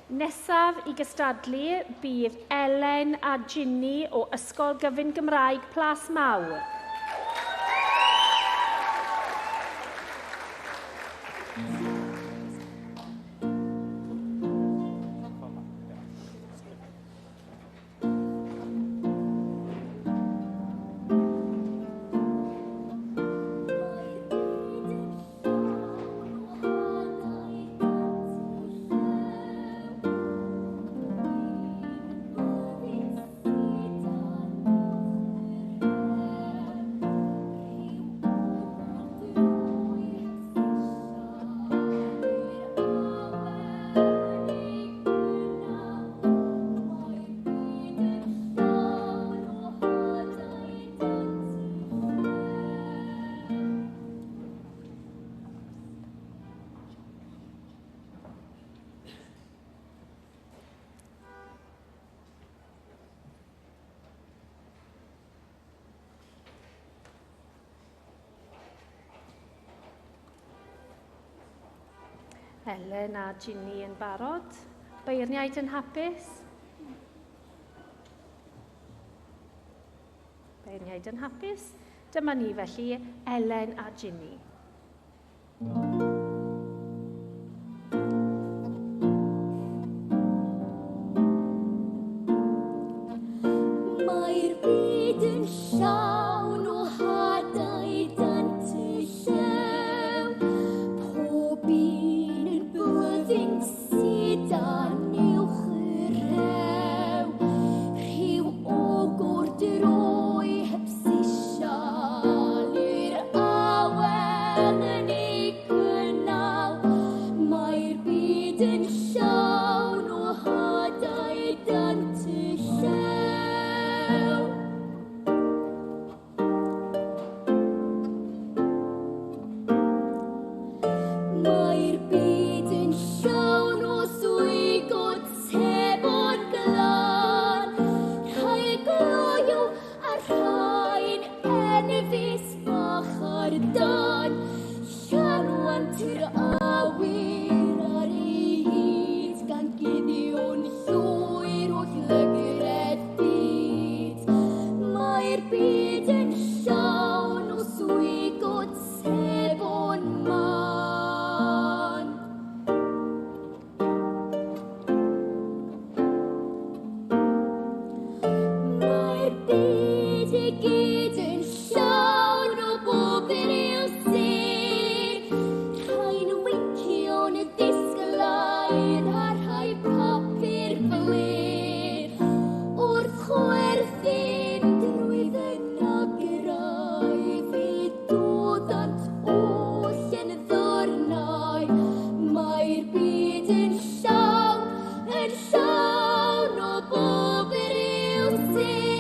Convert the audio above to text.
Nesaf I gystadlu bydd Elen a Jini o Ysgol Gyfun Gymraeg Plasmawr. Elen a Jini yn barod. Beirniaid yn hapus? Beirniaid yn hapus? Dyma ni felly, Elen a Jini. Mae'r byd yn llawn o hadau dant y llew. Pob un yn bydding sydd a'n uwch y rew. Rhyw ogor droi heb sisial i'r awen yn ei gynnal. Mae'r byd yn llawn o hadau dant y llew. Mae'r byd yn llawn o swig o tebon glân. Rhai gloio a rhai'n enfys bach ar dan. Llanwant yr awyr ar ei hyd gan guddion llwyr o llygred byd. Mae'r byd yn llawn o swig o tebon man. Mae'r byd I gyd yn llawn o bobl i'w syn. Rhai'n wicio'n y disglair a rhai papur flin. Wrth chwerthin drwy fenograidd I dodant oll yn ddornau. Mae'r byd yn llawn o bobl i'w syn.